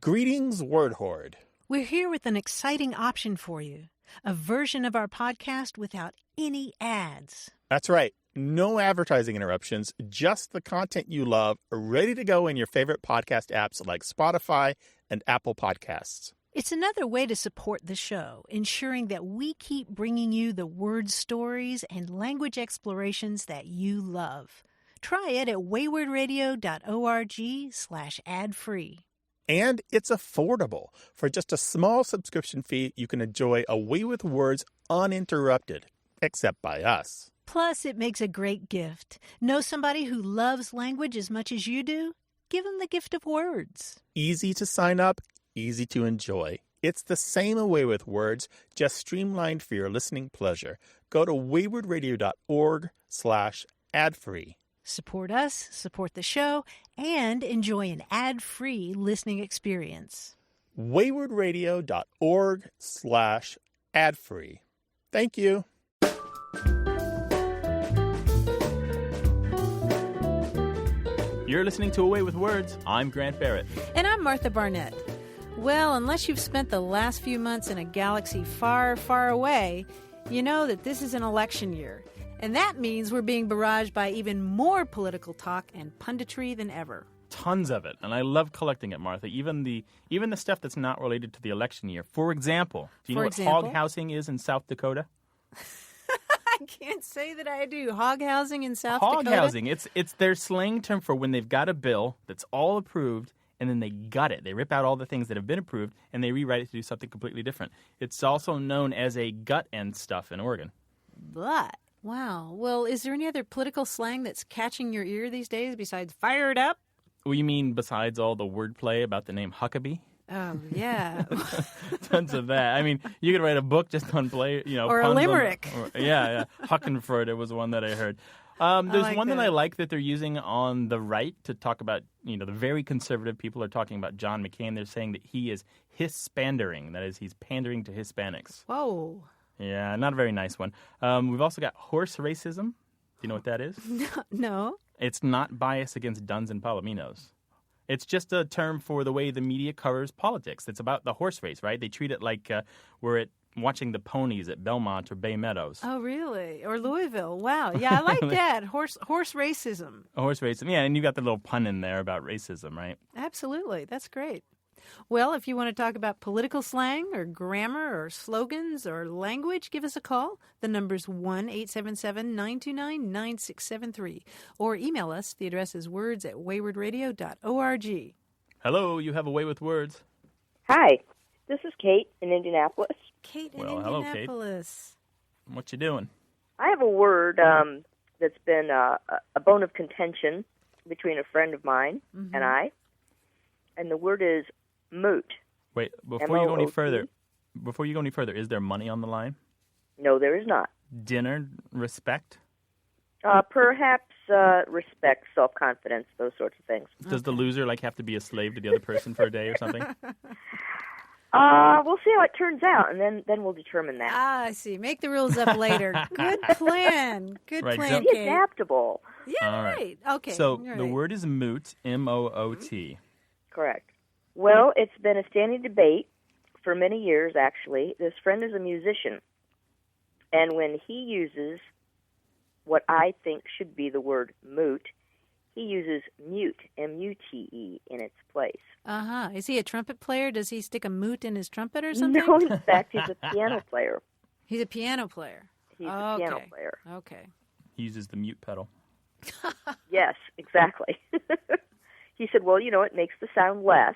Greetings, Word Horde. We're here with an exciting option for you, a version of our podcast without any ads. That's right. No advertising interruptions, just the content you love, ready to go in your favorite podcast apps like Spotify and Apple Podcasts. It's another way to support the show, ensuring that we keep bringing you the word stories and language explorations that you love. Try it at waywardradio.org/ad-free. And it's affordable. For just a small subscription fee, you can enjoy A Way with Words uninterrupted, except by us. Plus, it makes a great gift. Know somebody who loves language as much as you do? Give them the gift of words. Easy to sign up, easy to enjoy. It's the same A Way with Words, just streamlined for your listening pleasure. Go to waywardradio.org/ad-free. Support us, support the show, and enjoy an ad-free listening experience. waywardradio.org/ad-free. Thank you. You're listening to A Way with Words. I'm Grant Barrett. And I'm Martha Barnett. Well, unless you've spent the last few months in a galaxy far, far away, you know that this is an election year. And that means we're being barraged by even more political talk and punditry than ever. Tons of it, and I love collecting it, Martha. Even the stuff that's not related to the election year. For example, do you know what hog housing is in South Dakota? I can't say that I do. Hog housing in South Dakota? Hog housing. It's their slang term for when they've got a bill that's all approved, and then they gut it. They rip out all the things that have been approved, and they rewrite it to do something completely different. It's also known as a gut end stuff in Oregon. But wow. Well, is there any other political slang that's catching your ear these days besides fired up? Well, you mean besides all the wordplay about the name Huckabee? Oh, yeah. Tons of that. I mean, you could write a book just on play, or a limerick. Yeah. Huckenford was one that I heard. There's one that I like that they're using on the right to talk about, the very conservative people are talking about John McCain. They're saying that he is Hispandering. That is, he's pandering to Hispanics. Whoa. Yeah, not a very nice one. We've also got horseracism. Do you know what that is? No. It's not bias against Duns and Palominos. It's just a term for the way the media covers politics. It's about the horse race, right? They treat it like we're watching the ponies at Belmont or Bay Meadows. Oh, really? Or Louisville. Wow. Yeah, I like that. Horse racism. Horse racism. Yeah, and you got the little pun in there about racism, right? Absolutely. That's great. Well, if you want to talk about political slang or grammar or slogans or language, give us a call. The number's 1-877-929-9673. Or email us. The address is words@waywardradio.org. Hello, you have A Way with Words. Hi, this is Kate in Indianapolis. Kate in Hello, Indianapolis. Kate. What you doing? I have a word that's been a bone of contention between a friend of mine and I, and the word is moot. Wait, before you go any further, is there money on the line? No, there is not. Dinner, respect? Perhaps respect, self-confidence, those sorts of things. Does the loser have to be a slave to the other person for a day or something? We'll see how it turns out, and then we'll determine that. I see. Make the rules up later. Good plan. Good plan, Be Kate. adaptable. Yeah, right. Okay. So the word is moot, M-O-O-T. Correct. Well, it's been a standing debate for many years, actually. This friend is a musician, and when he uses what I think should be the word moot, he uses mute, M-U-T-E, in its place. Uh-huh. Is he a trumpet player? Does he stick a moot in his trumpet or something? No, in fact, he's a piano player. He's a piano player. He's a piano player. Okay. He uses the mute pedal. Yes, exactly. He said, well, it makes the sound less,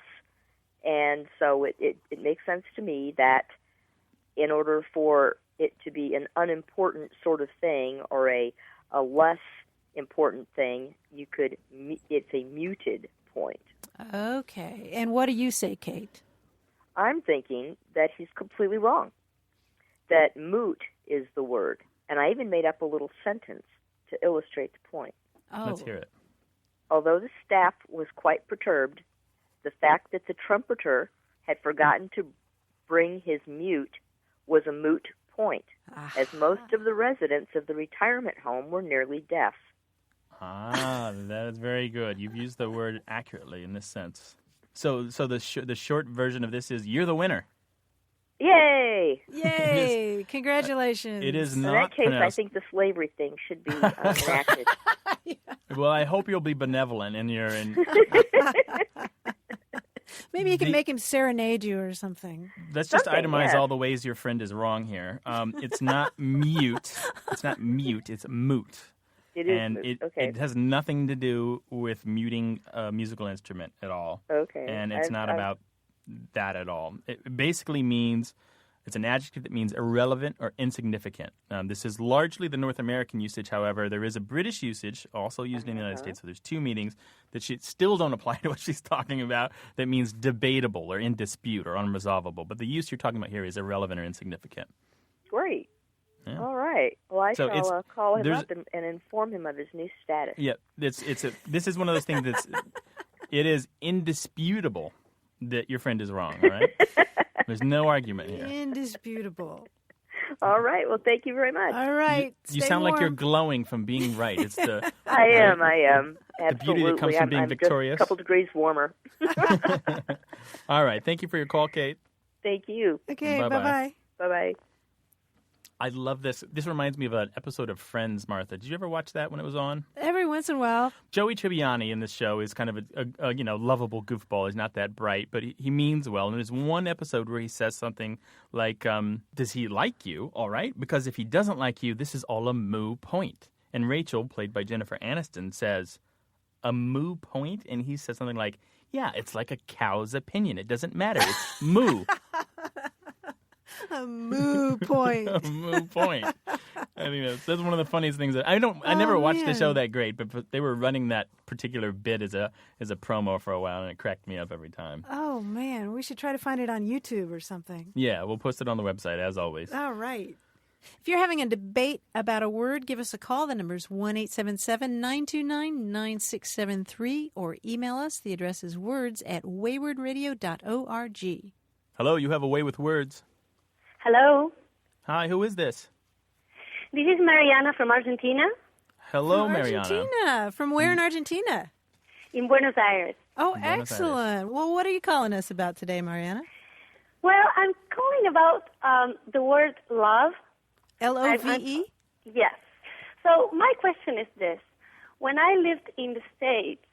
and so it makes sense to me that in order for it to be an unimportant sort of thing or a less important thing, it's a muted point. Okay. And what do you say, Kate? I'm thinking that he's completely wrong, that moot is the word. And I even made up a little sentence to illustrate the point. Oh. Let's hear it. Although the staff was quite perturbed, the fact that the trumpeter had forgotten to bring his mute was a moot point, as most of the residents of the retirement home were nearly deaf. That is very good. You've used the word accurately in this sense. So the short version of this is you're the winner. Yay! Yay! Congratulations. It is In not that case, I pronounced. think the slavery thing should be enacted. Well, I hope you'll be benevolent in your. Maybe you can make him serenade you or something. Let's just Something, itemize yeah. all the ways your friend is wrong here. It's not mute. It's not mute. It's moot. It is And moot. Okay. it has nothing to do with muting a musical instrument at all. Okay. And it's not about that at all. It basically means it's an adjective that means irrelevant or insignificant. This is largely the North American usage. However, there is a British usage also used in the United States. So there's two meanings that still don't apply to what she's talking about. That means debatable or in dispute or unresolvable. But the use you're talking about here is irrelevant or insignificant. Great. Yeah. All right. Well, I So shall call him there's- up and inform him of his new status. Yeah, this is one of those things it is indisputable that your friend is wrong, all right? There's no argument here. Indisputable. All right. Well, thank you very much. All right. You stay sound like you're warm. glowing from being right. It's the I am. Absolutely. The beauty that comes from being I'm victorious. just a couple degrees warmer. All right. Thank you for your call, Kate. Thank you. Okay, Bye-bye. bye-bye. Bye-bye. I love this. This reminds me of an episode of Friends, Martha. Did you ever watch that when it was on? Every once in a while. Joey Tribbiani in this show is kind of a lovable goofball. He's not that bright, but he means well. And there's one episode where he says something like, does he like you? All right. Because if he doesn't like you, this is all a moo point. And Rachel, played by Jennifer Aniston, says, a moo point? And he says something like, yeah, it's like a cow's opinion. It doesn't matter. It's moo. A moo point. A moo point. I think that's one of the funniest things. I never watched the show that great, but they were running that particular bit as a promo for a while, and it cracked me up every time. Oh, man. We should try to find it on YouTube or something. Yeah, we'll post it on the website, as always. All right. If you're having a debate about a word, give us a call. The number's 1-877-929-9673, or email us. The address is words@waywardradio.org. Hello, you have a way with words. Hello, Hi, who is this? this is Mariana from Argentina, Hello, From Mariana. Argentina. From where in Argentina? in Buenos Aires. Oh, Buenos Aires. excellent. Well, what are you calling us about today, Mariana? Well, I'm calling about the word love. Love? Yes. So my question is this. When I lived in the States,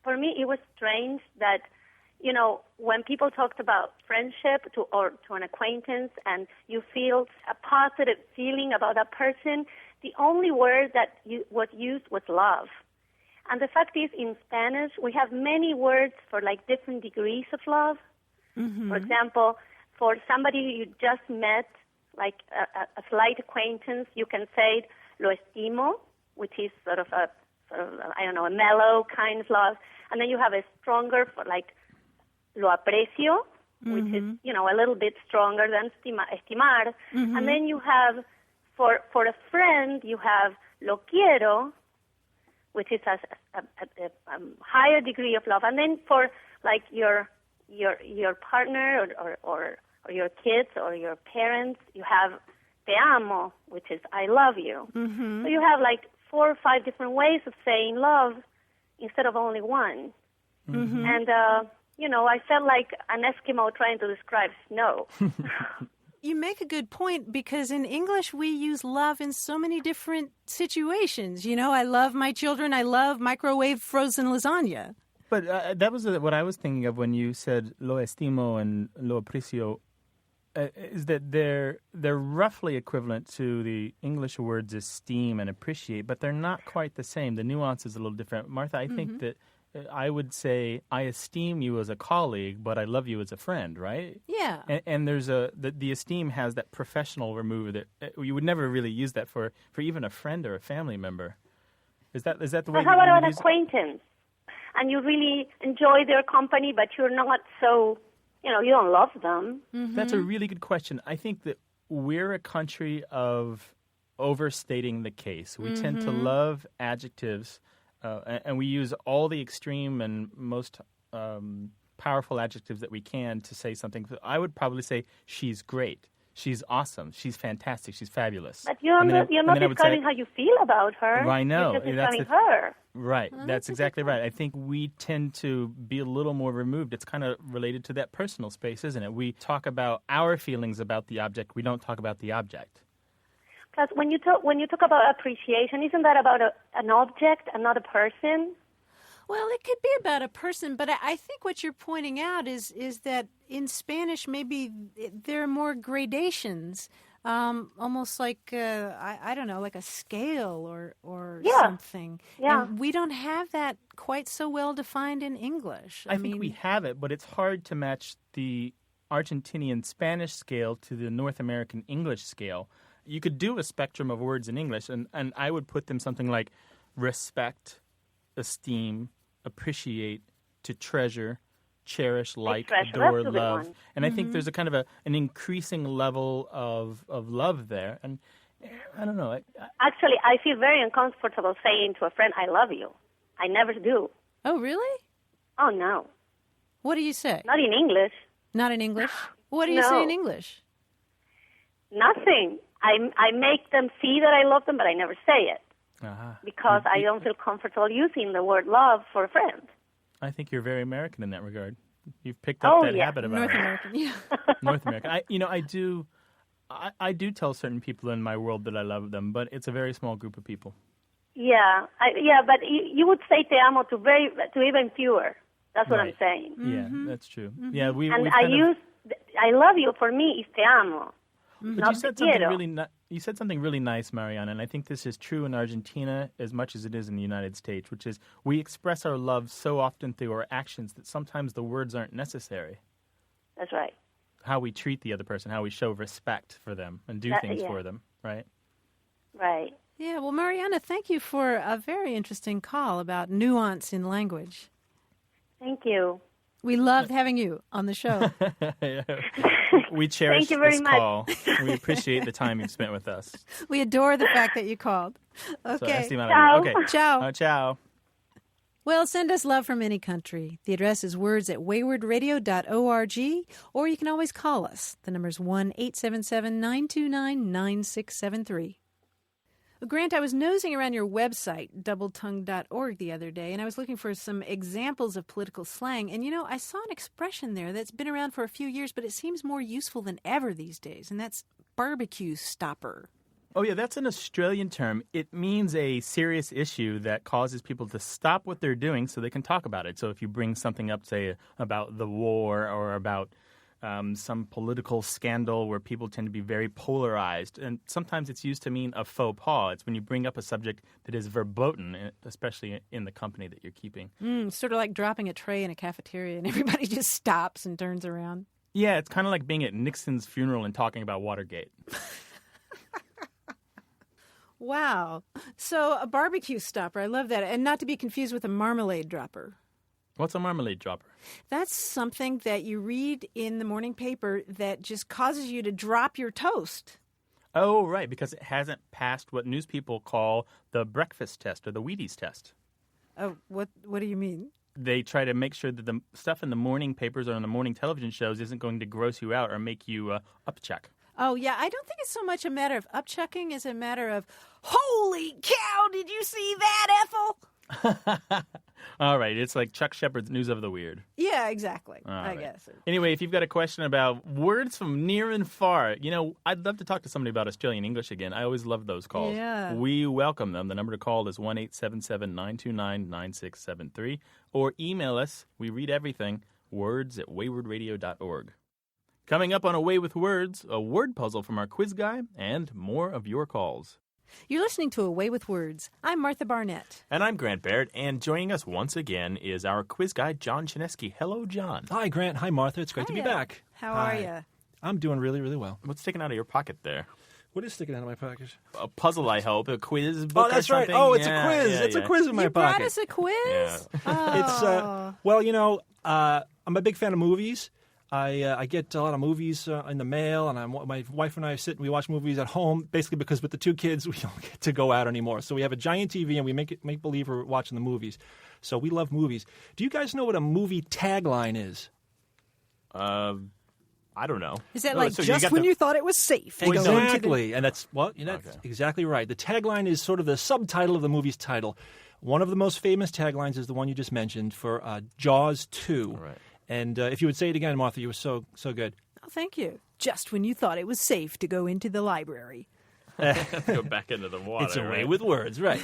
for me it was strange that, when people talked about friendship to an acquaintance and you feel a positive feeling about that person, the only word that was used was love. And the fact is, in Spanish, we have many words for different degrees of love. Mm-hmm. For example, for somebody you just met, like a slight acquaintance, you can say lo estimo, which is sort of a mellow kind of love. And then you have a stronger for lo aprecio, which is, a little bit stronger than estimar. Mm-hmm. And then you have, for a friend, you have lo quiero, which is a higher degree of love. And then for your partner or your kids or your parents, you have te amo, which is I love you. Mm-hmm. So you have 4 or 5 different ways of saying love instead of only one. Mm-hmm. And, I felt like an Eskimo trying to describe snow. You make a good point, because in English we use love in so many different situations. I love my children. I love microwave frozen lasagna. But that was what I was thinking of when you said lo estimo and lo aprecio, is that they're roughly equivalent to the English words esteem and appreciate, but they're not quite the same. The nuance is a little different. Martha, I think that I would say I esteem you as a colleague, but I love you as a friend, right? Yeah. And there's the esteem has that professional remove that you would never really use that for even a friend or a family member. Is that the way? But how that you about would an use it? acquaintance? And you really enjoy their company, but you're not so, you don't love them. Mm-hmm. That's a really good question. I think that we're a country of overstating the case. We tend to love adjectives, and we use all the extreme and most powerful adjectives that we can to say something. I would probably say she's great. she's awesome, she's fantastic, she's fabulous. But you're not describing how you feel about her. I know. You're just describing her. Right. That's exactly right. I think we tend to be a little more removed. It's kind of related to that personal space, isn't it? We talk about our feelings about the object. We don't talk about the object. Plus, when you talk about appreciation, isn't that about an object and not a person? Well, it could be about a person, but I think what you're pointing out is that in Spanish maybe there are more gradations, almost like I don't know, like a scale or something. Yeah. And we don't have that quite so well defined in English. I think we have it, but it's hard to match the Argentinian Spanish scale to the North American English scale. You could do a spectrum of words in English, and I would put them something like respect, esteem, appreciate, to treasure, cherish, like, adore, love. And I think there's a kind of an increasing level of love there. And I don't know. Actually, I feel very uncomfortable saying to a friend, I love you. I never do. Oh, really? Oh, no. What do you say? Not in English. Not in English? What do you say in English? Nothing. I make them see that I love them, but I never say it. Because I don't feel comfortable using the word love for a friend. I think you're very American in that regard. You've picked up that habit about North American, yeah. North American. I do tell certain people in my world that I love them, but it's a very small group of people. Yeah, but you would say te amo to even fewer. That's what I'm saying. Yeah, that's true. Mm-hmm. Yeah, I love you for me is te amo. But you said something really nice, Mariana, and I think this is true in Argentina as much as it is in the United States, which is we express our love so often through our actions that sometimes the words aren't necessary. That's right. How we treat the other person, how we show respect for them and do things for them, right? Right. Yeah, well, Mariana, thank you for a very interesting call about nuance in language. Thank you. We loved having you on the show. We cherish this call. We appreciate the time you've spent with us. We adore the fact that you called. Okay. Ciao. Okay. Ciao. Ciao. Well, send us love from any country. The address is words@waywardradio.org, or you can always call us. The number is 1-877-929-9673. Grant, I was nosing around your website, doubletongue.org, the other day, and I was looking for some examples of political slang. And, I saw an expression there that's been around for a few years, but it seems more useful than ever these days, and that's barbecue stopper. Oh, yeah, that's an Australian term. It means a serious issue that causes people to stop what they're doing so they can talk about it. So if you bring something up, say, about the war or about some political scandal where people tend to be very polarized. And sometimes it's used to mean a faux pas. It's when you bring up a subject that is verboten, especially in the company that you're keeping. Sort of like dropping a tray in a cafeteria and everybody just stops and turns around. Yeah, it's kind of like being at Nixon's funeral and talking about Watergate. Wow. So a barbecue stopper, I love that. And not to be confused with a marmalade dropper. What's a marmalade dropper? That's something that you read in the morning paper that just causes you to drop your toast. Oh, right, because it hasn't passed what news people call the breakfast test or the Wheaties test. Oh, what do you mean? They try to make sure that the stuff in the morning papers or in the morning television shows isn't going to gross you out or make you upchuck. Oh, yeah, I don't think it's so much a matter of upchucking as a matter of, holy cow, did you see that, Ethel? All right, it's like Chuck Shepard's News of the Weird. Yeah, exactly, I guess. Anyway, if you've got a question about words from near and far, I'd love to talk to somebody about Australian English again. I always love those calls. Yeah. We welcome them. The number to call is 1-877-929-9673. Or email us. We read everything. words@waywardradio.org. Coming up on A Way with Words, a word puzzle from our quiz guy, and more of your calls. You're listening to A Way with Words. I'm Martha Barnett. And I'm Grant Barrett, and joining us once again is our quiz guy, John Chinesky. Hello, John. Hi, Grant. Hi, Martha. It's great to be back. How are you? I'm doing really, really well. What's sticking out of your pocket there? What is sticking out of my pocket? A puzzle, I hope. A quiz book. Oh, that's or something. right. Oh, it's a quiz. It's a quiz in my pocket. You brought us a quiz? Yeah. Oh. It's, I'm a big fan of movies. I get a lot of movies in the mail, and my wife and I sit and we watch movies at home, basically because with the two kids, we don't get to go out anymore. So we have a giant TV, and we make believe we're watching the movies. So we love movies. Do you guys know what a movie tagline is? I don't know. Is that Oh, like so you just got when the- you thought it was safe? to go into the- Exactly, and that's exactly right. The tagline is sort of the subtitle of the movie's title. One of the most famous taglines is the one you just mentioned for Jaws 2. Right. And if you would say it again, Martha, you were so good. Oh, thank you. Just when you thought it was safe to go into the library. Go back into the water. It's a way right? with words, right?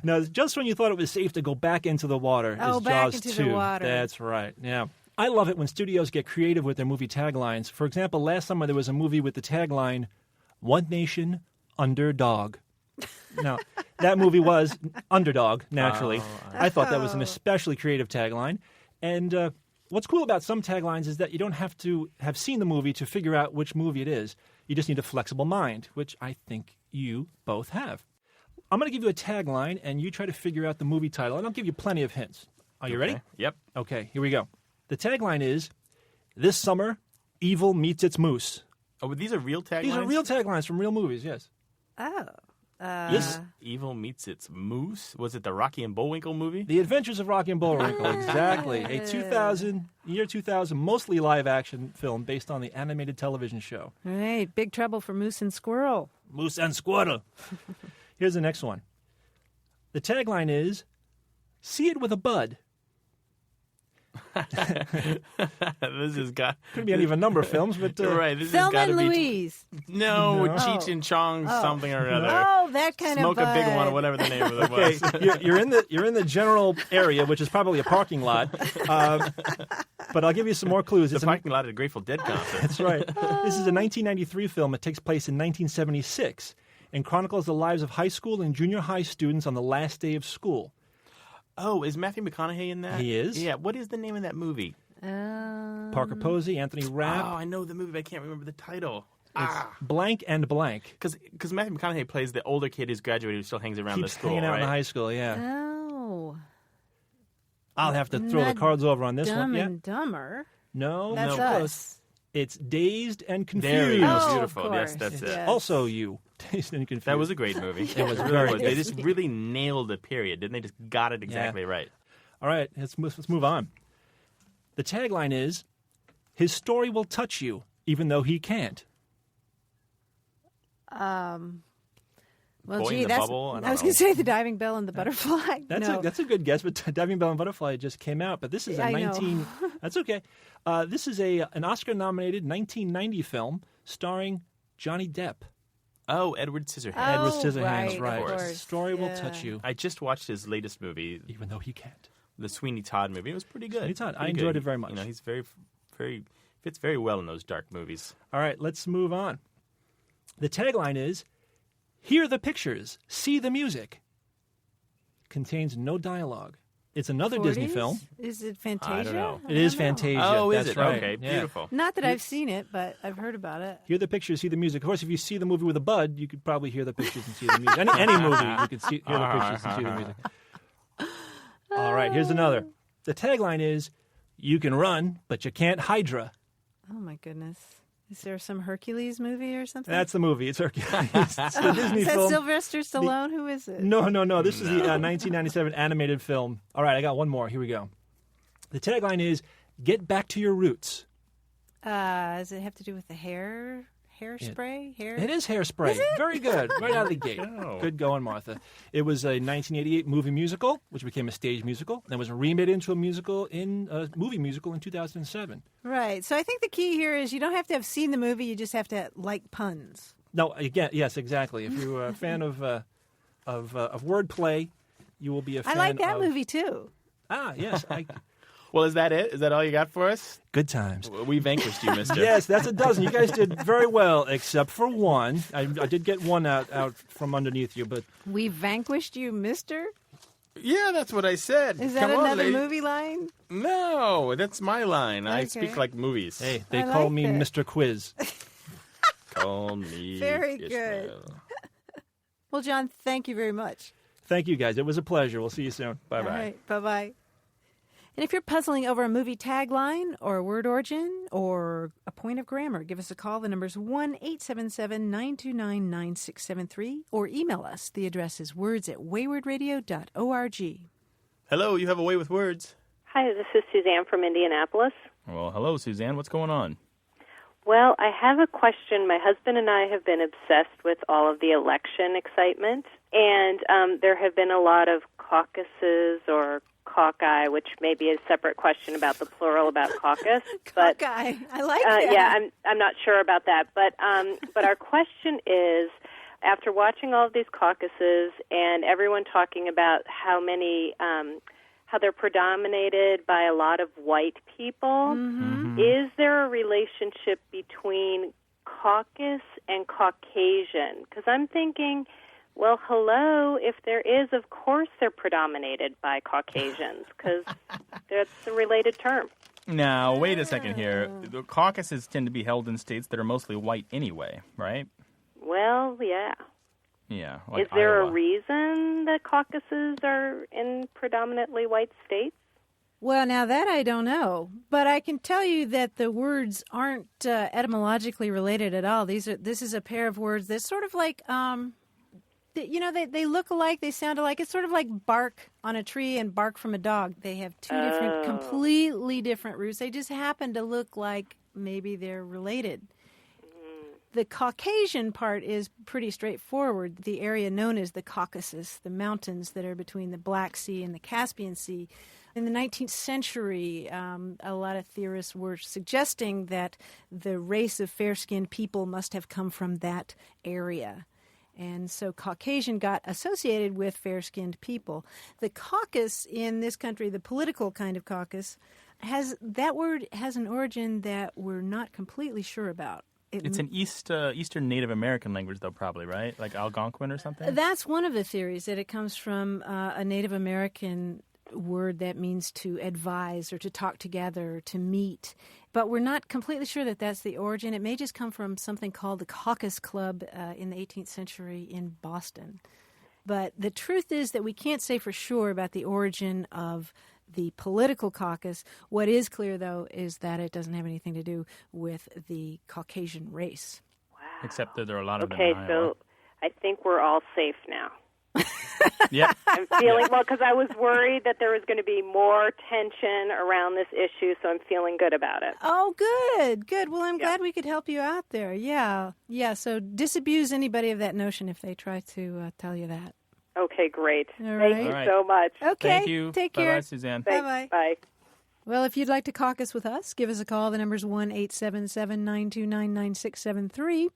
Now, just when you thought it was safe to go back into the water Oh, is back Jaws into 2. the water. That's right. Yeah. I love it when studios get creative with their movie taglines. For example, last summer there was a movie with the tagline, One Nation, Under Dog. Now, that movie was Underdog, naturally. I thought that was an especially creative tagline. And what's cool about some taglines is that you don't have to have seen the movie to figure out which movie it is. You just need a flexible mind, which I think you both have. I'm going to give you a tagline, and you try to figure out the movie title, and I'll give you plenty of hints. Are you ready? Yep. Okay, here we go. The tagline is, This summer, evil meets its moose. Oh, but these are real taglines? These are real taglines from real movies, yes. Oh. This, Evil meets its moose? Was it the Rocky and Bullwinkle movie? The Adventures of Rocky and Bullwinkle, exactly. A year 2000, mostly live-action film based on the animated television show. All right. Big trouble for Moose and Squirrel. Moose and Squirrel. Here's the next one. The tagline is, See it with a bud. This has got... Could be any of a number of films, but... right, this has Thelma got to and be... Louise. No, Cheech and Chong something or other. Oh, that kind Smoke of a big one or bud. whatever the name of it Okay, was. you're in the general area, which is probably a parking lot. But I'll give you some more clues. The parking lot at a Grateful Dead concert. That's right. This is a 1993 film. It takes place in 1976 and chronicles the lives of high school and junior high students on the last day of school. Oh, is Matthew McConaughey in that? He is. Yeah, what is the name of that movie? Parker Posey, Anthony Rapp. Oh, I know the movie, but I can't remember the title. It's blank and blank. Because Matthew McConaughey plays the older kid who's graduated who still hangs around Keeps the school, hanging out right? in high school, yeah. Oh. I'll have to throw the Not cards over on this Dumb one. Yeah. and Dumber. No, That's no, us. close. It's Dazed and Confused. There you go. Oh, Beautiful. of Yes, course. that's it. Yes. Also you. Dazed and Confused. That was a great movie. It was really very was. good. They just really nailed the period, didn't they? Just got it exactly right. All right, let's move on. The tagline is, His story will touch you, even though he can't. Well, Boy in gee, the that's. Bubble? I don't I was know. going to say the diving bell and the butterfly. That's a good guess, but Diving Bell and Butterfly just came out. But this is a I know. That's okay. This is an Oscar-nominated 1990 film starring Johnny Depp. Oh, Edward Scissorhands. Edward Oh, Scissorhands, right, right? of course. Story will Yeah. touch you, I just watched his latest movie, even though he can't. the Sweeney Todd movie. It was pretty good. Sweeney Todd. I Pretty enjoyed good. it very much. You know, he's very fits very well in those dark movies. All right, let's move on. The tagline is, Hear the pictures, see the music. Contains no dialogue. It's another Disney 40s? film. Is it Fantasia? I don't know. It is don't know. Fantasia. Oh, That's is it? right. Okay, Yeah. beautiful. Not that I've seen it, but I've heard about it. Hear the pictures, see the music. Of course, if you see the movie with a bud, you could probably hear the pictures and see the music. Any movie, you could hear the pictures and see the music. All right, here's another. The tagline is, You can run, but you can't Hydra. Oh, my goodness. Is there some Hercules movie or something? That's the movie. It's Hercules. It's a Disney is that film. Sylvester Stallone? Who is it? No. This is the 1997 animated film. All right, I got one more. Here we go. The tagline is, Get back to your roots. Does it have to do with the hairspray? Hair? It is Hairspray. Very good. Right out of the gate. go. Good going, Martha. It was a 1988 movie musical, which became a stage musical, and was remade into a movie musical in 2007. Right. So I think the key here is you don't have to have seen the movie. You just have to like puns. No, again, yes, exactly. If you're a fan of wordplay, you will be a fan I like that of... movie too. Ah, yes. Well, is that it? Is that all you got for us? Good times. We vanquished you, mister. Yes, that's a dozen. You guys did very well, except for one. I did get one out from underneath you, but We vanquished you, mister? Yeah, that's what I said. Is that Come on, another lady. movie line? No, that's my line. I Okay. speak like movies. hey, they I call like me it. Mr. Quiz. Call me Very Ishmael. good. Well, John, thank you very much. Thank you, guys. It was a pleasure. We'll see you soon. Bye-bye. All right. Bye-bye. And if you're puzzling over a movie tagline or a word origin or a point of grammar, give us a call. The number's 1-877-929-9673 or email us. The address is words@waywardradio.org. Hello, you have a way with words. Hi, this is Suzanne from Indianapolis. Well, hello, Suzanne. What's going on? Well, I have a question. My husband and I have been obsessed with all of the election excitement, and there have been a lot of caucuses or cauci, which may be a separate question about the plural about caucus. But Cauci. I like that. Yeah, I'm not sure about that. But our question is, after watching all of these caucuses and everyone talking about how they're predominated by a lot of white people, is there a relationship between caucus and Caucasian? Because I'm thinking, well, hello, if there is, of course they're predominated by Caucasians, because that's a related term. Now, wait a second here. The caucuses tend to be held in states that are mostly white anyway, right? Well, yeah. Yeah. Like Is there Iowa. a reason that caucuses are in predominantly white states? Well, now that I don't know, but I can tell you that the words aren't etymologically related at all. This is a pair of words that's sort of like, they look alike, they sound alike. It's sort of like bark on a tree and bark from a dog. They have two different, completely different roots. They just happen to look like maybe they're related. The Caucasian part is pretty straightforward. The area known as the Caucasus, the mountains that are between the Black Sea and the Caspian Sea. In the 19th century, a lot of theorists were suggesting that the race of fair-skinned people must have come from that area. And so Caucasian got associated with fair-skinned people. The caucus in this country, the political kind of caucus, that word has an origin that we're not completely sure about. It's an Eastern Native American language, though, probably, right? Like Algonquin or something? That's one of the theories, that it comes from a Native American word that means to advise or to talk together, to meet. But we're not completely sure that that's the origin. It may just come from something called the Caucus Club in the 18th century in Boston. But the truth is that we can't say for sure about the origin of the political caucus. What is clear, though, is that it doesn't have anything to do with the Caucasian race. Wow. Except that there are a lot of them Okay, in Iowa. so I think we're all safe now. Yep. I'm feeling, well, because I was worried that there was going to be more tension around this issue, so I'm feeling good about it. Oh, good. Well, I'm glad we could help you out there. Yeah, so disabuse anybody of that notion if they try to tell you that. Okay, great. All right. Thank you so much. Okay, Thank you. take care. Bye-bye, Suzanne. Thanks. Bye-bye. Bye. Well, if you'd like to caucus with us, give us a call. The number's 1-877-929-9673.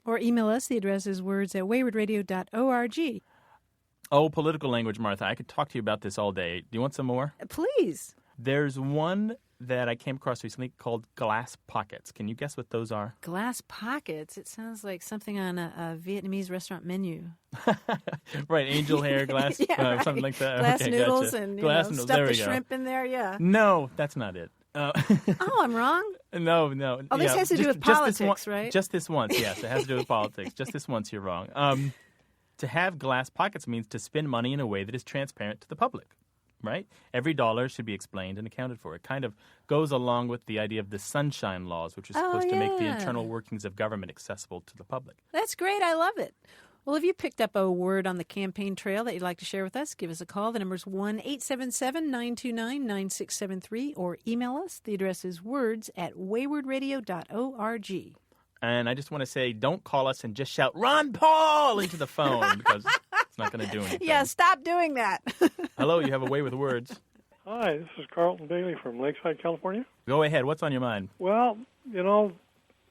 Or email us. The address is words@waywardradio.org. Oh, political language, Martha. I could talk to you about this all day. Do you want some more? Please. There's one that I came across recently called glass pockets. Can you guess what those are? Glass pockets. It sounds like something on a Vietnamese restaurant menu. Right, angel hair, glass, Yeah, something like that. Glass Okay, noodles gotcha. and glass noodles. stuff There the we go. shrimp in there. Yeah. No, that's not it. Oh, I'm wrong. No. Oh, this has to do with politics, right? Just this once, yes. It has to do with politics. Just this once, you're wrong. To have glass pockets means to spend money in a way that is transparent to the public, right? Every dollar should be explained and accounted for. It kind of goes along with the idea of the sunshine laws, which are supposed to make the internal workings of government accessible to the public. That's great. I love it. Well, if you picked up a word on the campaign trail that you'd like to share with us, give us a call. The number's 1-877-929-9673 or email us. The address is words@waywardradio.org. And I just want to say, don't call us and just shout, Ron Paul, into the phone, because it's not going to do anything. Yeah, stop doing that. Hello, you have a way with words. Hi, this is Carlton Bailey from Lakeside, California. Go ahead. What's on your mind? Well,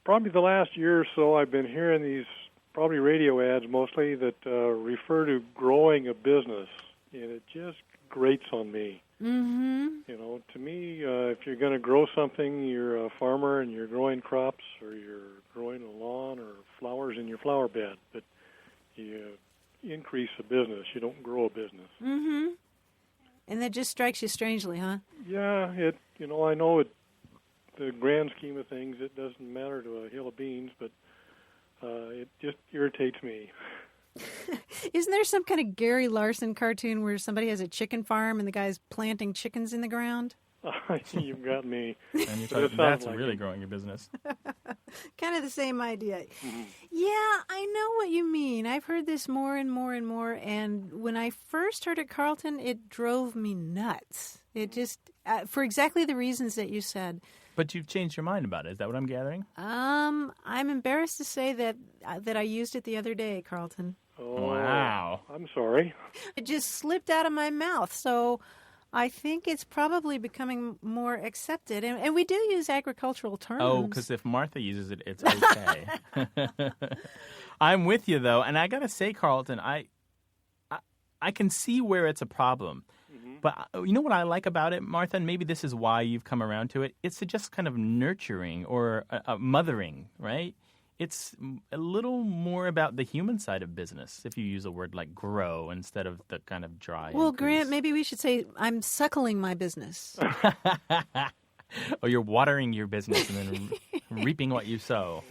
probably the last year or so I've been hearing these probably radio ads mostly that refer to growing a business, and it just grates on me. Mm-hmm. To me, if you're going to grow something, you're a farmer and you're growing crops or you're growing a lawn or flowers in your flower bed, but you increase a business. You don't grow a business. Mm-hmm. And that just strikes you strangely, huh? Yeah, I know it. The grand scheme of things, it doesn't matter to a hill of beans, but it just irritates me. Isn't there some kind of Gary Larson cartoon where somebody has a chicken farm and the guy's planting chickens in the ground? You've got me. And you're talking, that's like really growing your business. Kind of the same idea. Mm-hmm. Yeah, I know what you mean. I've heard this more and more and more. And when I first heard it, Carlton, it drove me nuts. It just, for exactly the reasons that you said. But you've changed your mind about it. Is that what I'm gathering? I'm embarrassed to say that I used it the other day, Carlton. Oh, Wow. I'm sorry. It just slipped out of my mouth. So I think it's probably becoming more accepted. And we do use agricultural terms. Oh, because if Martha uses it, it's okay. I'm with you, though. And I got to say, Carlton, I can see where it's a problem. But you know what I like about it, Martha, and maybe this is why you've come around to it? It's just kind of nurturing or mothering, right? It's a little more about the human side of business if you use a word like grow instead of the kind of dry. Well, Grant, maybe we should say I'm suckling my business. Or you're watering your business and then reaping what you sow.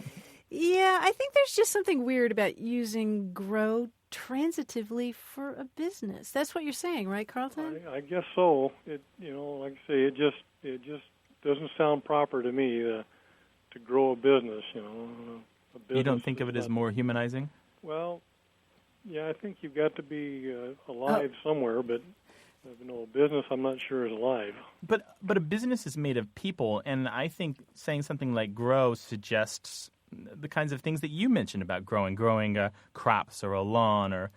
Yeah, I think there's just something weird about using grow transitively for a business. That's what you're saying, right, Carlton? I guess so. It, like I say, it just doesn't sound proper to me to grow a business. A business You don't think of it as more humanizing? Well, yeah, I think you've got to be alive somewhere, but a business I'm not sure is alive. But a business is made of people, and I think saying something like grow suggests the kinds of things that you mentioned about growing crops or a lawn or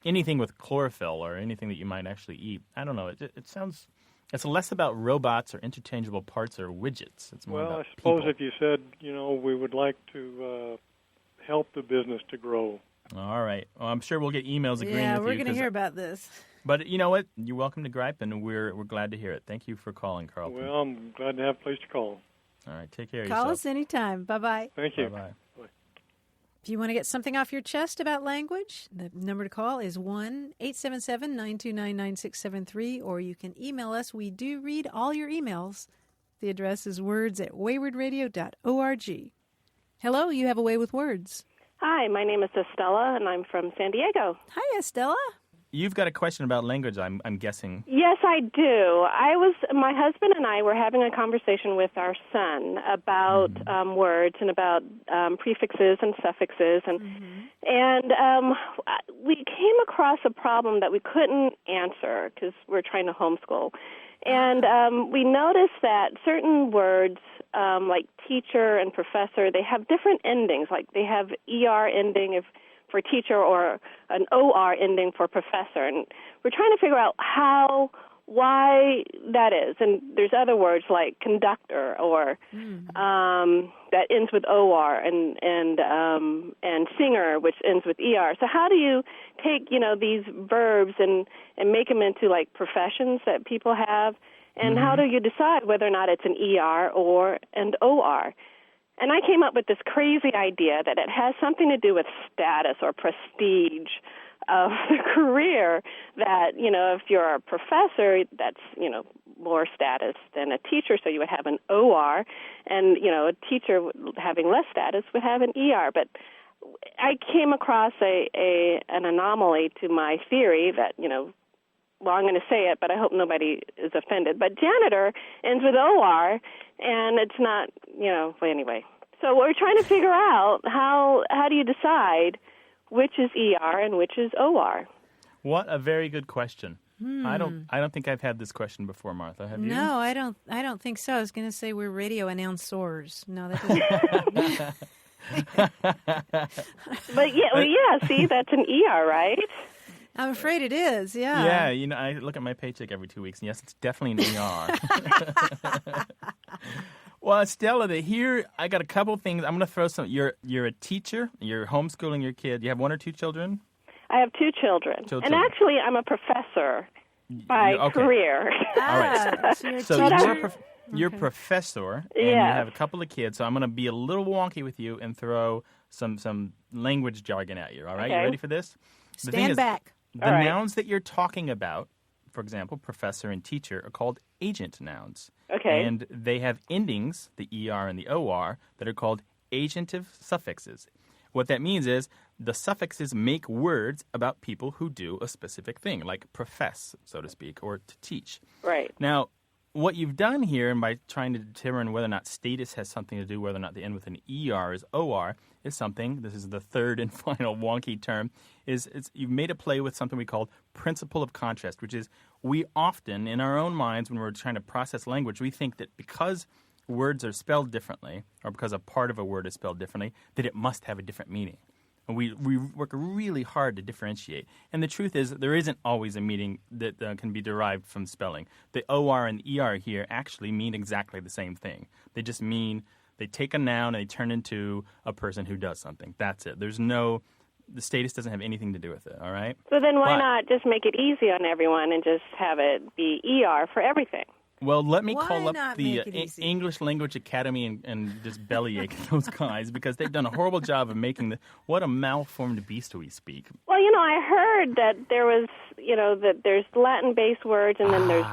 anything with chlorophyll or anything that you might actually eat. I don't know. It sounds. It's less about robots or interchangeable parts or widgets. It's more about I suppose people. if you said, we would like to help the business to grow. All right. Well, I'm sure we'll get emails agreeing Yeah, with you. we're going to hear about this. But you know what? You're welcome to gripe, and we're glad to hear it. Thank you for calling, Carlton. Well, I'm glad to have a place to call. All right. Take care of Call yourself. us anytime. Bye-bye. Thank you. Bye-bye. If you want to get something off your chest about language, the number to call is 1-877-929-9673, or you can email us. We do read all your emails. The address is words@waywardradio.org. Hello, you have a way with words. Hi, my name is Estella, and I'm from San Diego. Hi, Estella. You've got a question about language, I'm guessing. Yes, I do. My husband and I were having a conversation with our son about words and about prefixes and suffixes, and we came across a problem that we couldn't answer because we're trying to homeschool. And we noticed that certain words, like teacher and professor, they have different endings. Like they have ER ending for teacher or an OR ending for professor. And we're trying to figure out why that is. And there's other words like conductor or that ends with OR and singer, which ends with ER. So how do you take, these verbs and make them into like professions that people have? And how do you decide whether or not it's an ER or an OR? And I came up with this crazy idea that it has something to do with status or prestige of the career, that, if you're a professor, that's, more status than a teacher, so you would have an OR, and, a teacher having less status would have an ER. But I came across an anomaly to my theory that, well, I'm going to say it, but I hope nobody is offended. But janitor ends with OR, and it's not, anyway. So we're trying to figure out how do you decide which is ER and which is OR? What a very good question. I don't think I've had this question before, Martha. Have you? No, I don't think so. I was going to say we're radio announcers. No, that doesn't. But yeah, see, that's an ER, right? I'm afraid it is, yeah. Yeah, I look at my paycheck every 2 weeks, and yes, it's definitely an ER. Well, Stella, here I got a couple things. I'm going to throw some. You're a teacher. You're homeschooling your kid. You have 1 or 2 children? I have 2 children. And actually, I'm a professor by career. All right. So you're a professor, and you have a couple of kids. So I'm going to be a little wonky with you and throw some language jargon at you. All right? Okay. You ready for this? Stand back. The nouns that you're talking about, for example, professor and teacher, are called agent nouns. Okay. And they have endings, the ER and the OR, that are called agentive suffixes. What that means is the suffixes make words about people who do a specific thing, like profess, so to speak, or to teach. Right. Now, what you've done here, and by trying to determine whether or not status has something to do, whether or not the end with an ER is OR, is something, this is the third and final wonky term, is you've made a play with something we call principle of contrast, which is we often, in our own minds, when we're trying to process language, we think that because words are spelled differently, or because a part of a word is spelled differently, that it must have a different meaning. And we work really hard to differentiate. And the truth is that there isn't always a meaning that can be derived from spelling. The OR and ER here actually mean exactly the same thing. They just mean they take a noun and they turn into a person who does something. That's it. The status doesn't have anything to do with it, all right? So then why not just make it easy on everyone and just have it be ER for everything? Well, let me Why call up not the make it easy? English Language Academy and just bellyache those guys because they've done a horrible job of making what a malformed beast we speak. Well, I heard that there was, that there's Latin-based words and then there's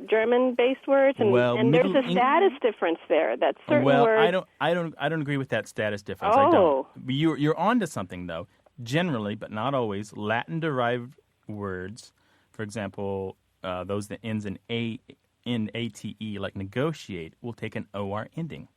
German-based words, and there's a status difference there. That certain words. I don't agree with that status difference. Oh. I don't. But you're onto something though. Generally, but not always, Latin-derived words, for example, those that ends in ate, like negotiate, will take an OR ending.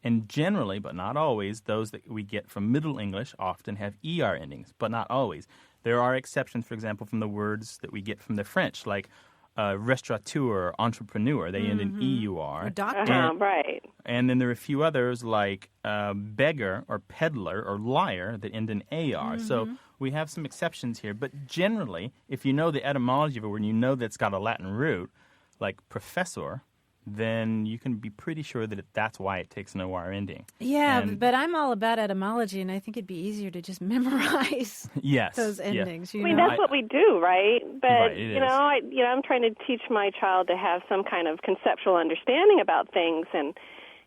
And generally, but not always, those that we get from Middle English often have ER endings, but not always. There are exceptions, for example, from the words that we get from the French, like restaurateur, entrepreneur. They end in EUR. A doctor. Right. And then there are a few others like beggar or peddler or liar that end in AR. So we have some exceptions here. But generally, if you know the etymology of a word and you know that it's got a Latin root, like professor, then you can be pretty sure that that's why it takes an OR ending. Yeah, but I'm all about etymology, and I think it'd be easier to just memorize those endings. Yeah. I mean, that's what we do, right? But, right, I'm trying to teach my child to have some kind of conceptual understanding about things, and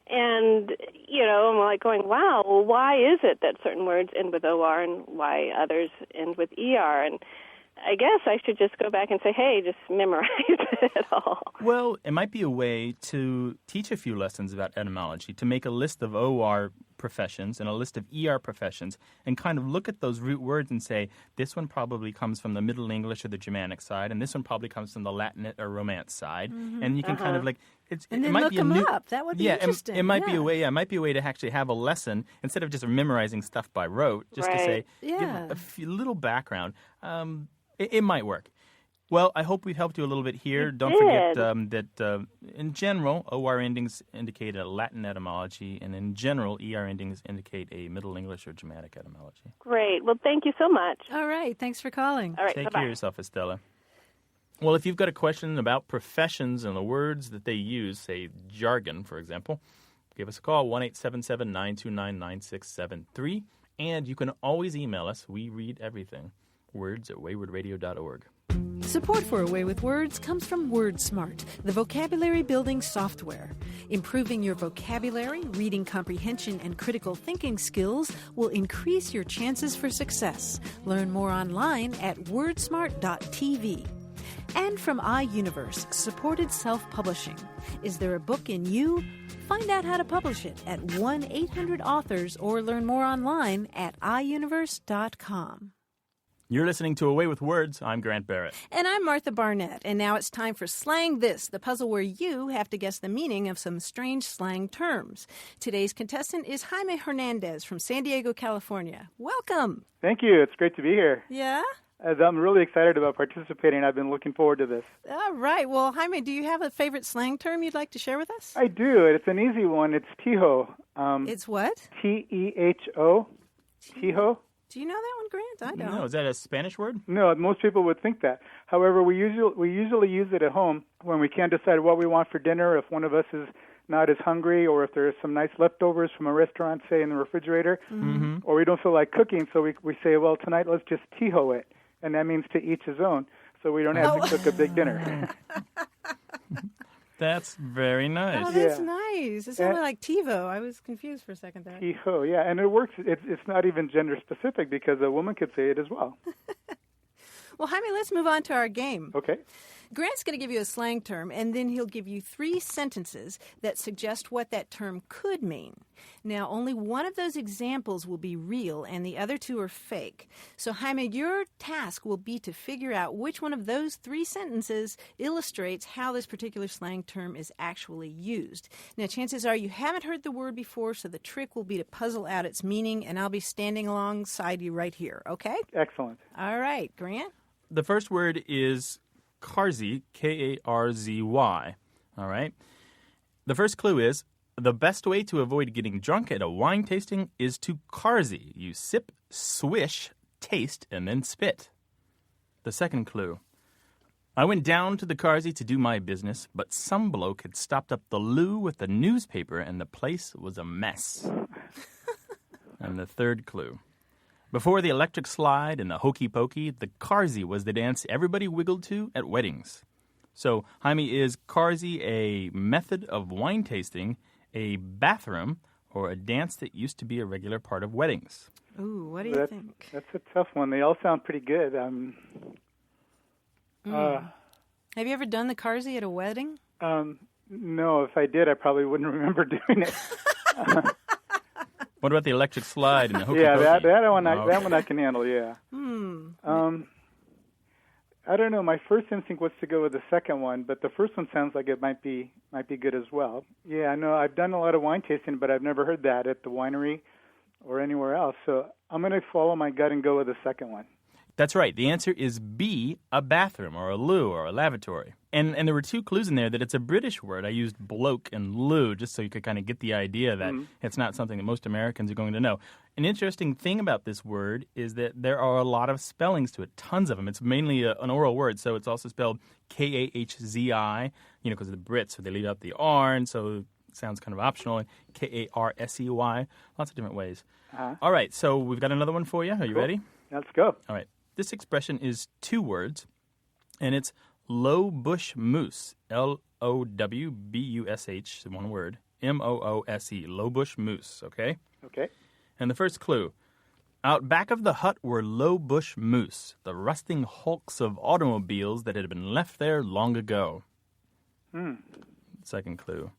I'm like going, wow, well, why is it that certain words end with OR and why others end with ER? And I guess I should just go back and say, hey, just memorize it all. Well, it might be a way to teach a few lessons about etymology, to make a list of OR professions and a list of ER professions and kind of look at those root words and say, this one probably comes from the Middle English or the Germanic side, and this one probably comes from the Latin or Romance side. And you can kind of and then look them up. That would be interesting. It might be a way. It might be a way to actually have a lesson instead of just memorizing stuff by rote, just to say, give a little background. It might work. Well, I hope we've helped you a little bit here. Don't forget that in general, OR endings indicate a Latin etymology, and in general, ER endings indicate a Middle English or Germanic etymology. Great. Well, thank you so much. All right. Thanks for calling. All right. Take bye-bye. care of yourself, Estella. Well, if you've got a question about professions and the words that they use, say jargon, for example, give us a call, 1-877-929-9673. And you can always email us. We read everything. words@waywardradio.org. Support for A Way with Words comes from WordSmart, the vocabulary building software. Improving your vocabulary, reading comprehension, and critical thinking skills will increase your chances for success. Learn more online at wordsmart.tv. And from iUniverse, supported self-publishing. Is there a book in you? Find out how to publish it at 1-800-AUTHORS or learn more online at iUniverse.com. You're listening to A Way with Words. I'm Grant Barrett. And I'm Martha Barnett. And now it's time for Slang This, the puzzle where you have to guess the meaning of some strange slang terms. Today's contestant is Jaime Hernandez from San Diego, California. Welcome. Thank you. It's great to be here. Yeah? I'm really excited about participating. I've been looking forward to this. All right. Well, Jaime, do you have a favorite slang term you'd like to share with us? I do. It's an easy one. It's tiho. It's what? T-E-H-O. Tiho. Do you know that one, Grant? I don't. No, is that a Spanish word? No, most people would think that. However, we usually use it at home when we can't decide what we want for dinner, if one of us is not as hungry, or if there's some nice leftovers from a restaurant, say, in the refrigerator, or we don't feel like cooking, so we say, well, tonight let's just tiho it. And that means to each his own, so we don't have to cook a big dinner. That's very nice. Oh, that's nice. It sounded like TiVo. I was confused for a second there. Tiho, yeah, and it works. It's not even gender specific because a woman could say it as well. Well, Jaime, let's move on to our game. Okay. Grant's going to give you a slang term, and then he'll give you 3 sentences that suggest what that term could mean. Now, only one of those examples will be real, and the other 2 are fake. So, Jaime, your task will be to figure out which one of those 3 sentences illustrates how this particular slang term is actually used. Now, chances are you haven't heard the word before, so the trick will be to puzzle out its meaning, and I'll be standing alongside you right here, okay? Excellent. All right, Grant? The first word is Karzy, K-A-R-Z-Y, all right? The first clue is The best way to avoid getting drunk at a wine tasting is to carzy. You sip, swish, taste, and then spit. The second clue. I went down to the carzy to do my business, but some bloke had stopped up the loo with the newspaper and the place was a mess. And the third clue. Before the electric slide and the hokey pokey, the carzy was the dance everybody wiggled to at weddings. So, Jaime, is carzy a method of wine tasting, a bathroom, or a dance that used to be a regular part of weddings? Ooh, what do you think? That's a tough one. They all sound pretty good. Have you ever done the carzy at a wedding? No, if I did, I probably wouldn't remember doing it. What about the electric slide and the hokey Yeah, pokey? that one I can handle, yeah. I don't know. My first instinct was to go with the second one, but the first one sounds like it might be good as well. Yeah, I know. I've done a lot of wine tasting, but I've never heard that at the winery or anywhere else. So I'm going to follow my gut and go with the second one. That's right. The answer is B, a bathroom or a loo or a lavatory. And there were two clues in there that it's a British word. I used bloke and loo just so you could kind of get the idea that it's not something that most Americans are going to know. An interesting thing about this word is that there are a lot of spellings to it, tons of them. It's mainly an oral word, so it's also spelled Kahzi, because of the Brits, so they leave out the R, and so it sounds kind of optional, and Karsey, lots of different ways. All right, so we've got another one for you. Are you ready? Let's go. All right. This expression is two words, and it's low bush moose, Lowbush, one word, Moose, low bush moose, okay? Okay. And the first clue, out back of the hut were low bush moose, the rusting hulks of automobiles that had been left there long ago. Second clue,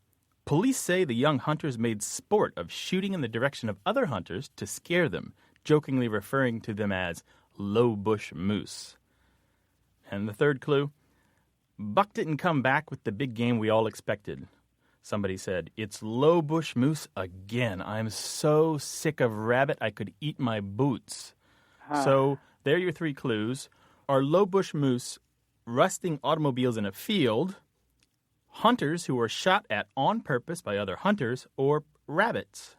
police say the young hunters made sport of shooting in the direction of other hunters to scare them, jokingly referring to them as low bush moose. And the third clue, Buck didn't come back with the big game we all expected. Somebody said, it's low bush moose again. I'm so sick of rabbit I could eat my boots. So there are your three clues. Are low bush moose rusting automobiles in a field, hunters who were shot at on purpose by other hunters, or rabbits?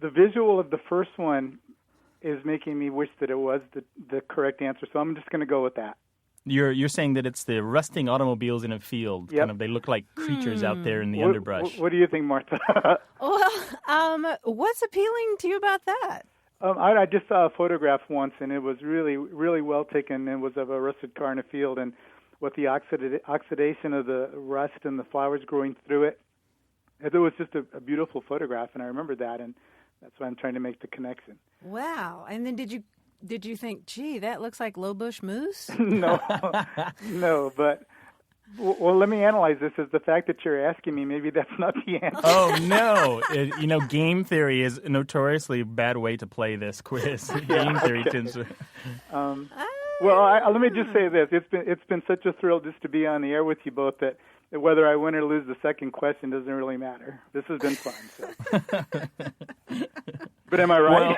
The visual of the first one is making me wish that it was the correct answer, so I'm just going to go with that. You're saying that it's the rusting automobiles in a field. Yep. Kind of, they look like creatures out there in the underbrush. What do you think, Martha? Well, what's appealing to you about that? I just saw a photograph once, and it was really, really well taken. It was of a rusted car in a field, and with the oxidation of the rust and the flowers growing through it. It was just a beautiful photograph, and I remember that, and that's why I'm trying to make the connection. Wow. And then did you think, gee, that looks like low bush moose? No, but well, let me analyze this. Is the fact that you're asking me, maybe that's not the answer. Oh, no. Game theory is a notoriously bad way to play this quiz. Game theory tends to... Let me just say this. It's been such a thrill just to be on the air with you both that whether I win or lose the second question doesn't really matter. This has been fun. So. But am I right?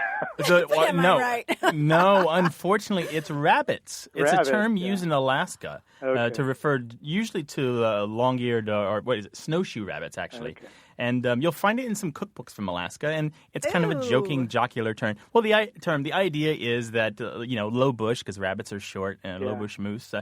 No, no. Unfortunately, it's rabbits. It's a term used in Alaska to refer usually to long-eared or snowshoe rabbits, actually. Okay. And you'll find it in some cookbooks from Alaska, and it's kind of a joking, jocular term. Well, the idea is that low bush, because rabbits are short, and low bush moose.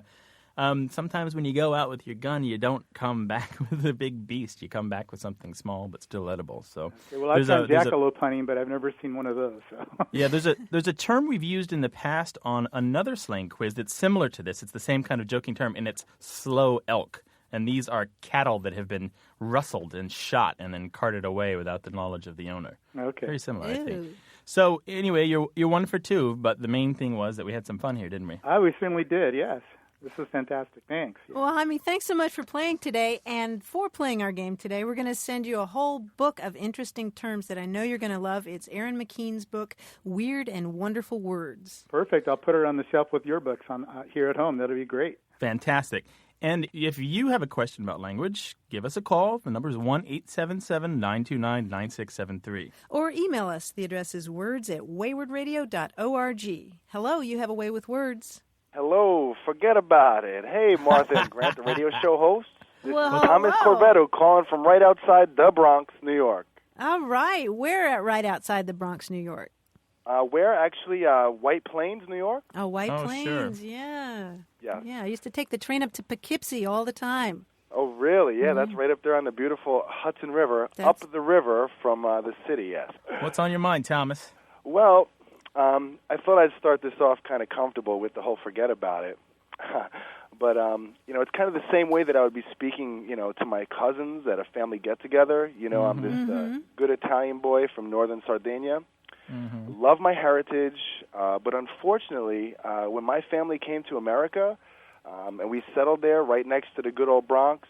Sometimes when you go out with your gun, you don't come back with a big beast. You come back with something small but still edible. So, well, I've done jackalope hunting, but I've never seen one of those. So. Yeah, there's a term we've used in the past on another slang quiz that's similar to this. It's the same kind of joking term, and it's slow elk. And these are cattle that have been rustled and shot and then carted away without the knowledge of the owner. Okay, very similar, I think. So anyway, you're 1 for 2, but the main thing was that we had some fun here, didn't we? We certainly did. Yes. This is fantastic. Thanks. Yeah. Well, Jaime, thanks so much for playing today. And for playing our game today, we're going to send you a whole book of interesting terms that I know you're going to love. It's Aaron McKean's book, Weird and Wonderful Words. Perfect. I'll put it on the shelf with your books here at home. That'll be great. Fantastic. And if you have a question about language, give us a call. The number is 1-877-929-9673. Or email us. The address is words@waywardradio.org. Hello, you have a way with words. Hello, forget about it. Hey, Martha and Grant, the radio show hosts. This Well, is Thomas hello. Corvetto calling from right outside the Bronx, New York. All right. Where at right outside the Bronx, New York? Where actually? White Plains, New York. Oh, White Oh, Plains. sure. Yeah. Yeah. Yeah, I used to take the train up to Poughkeepsie all the time. Oh, really? Yeah, that's right up there on the beautiful Hudson River, up the river from the city, yes. What's on your mind, Thomas? Well, I thought I'd start this off kind of comfortable with the whole forget about it. But, it's kind of the same way that I would be speaking, to my cousins at a family get-together. I'm this good Italian boy from northern Sardinia. Love my heritage, but unfortunately, when my family came to America, and we settled there right next to the good old Bronx,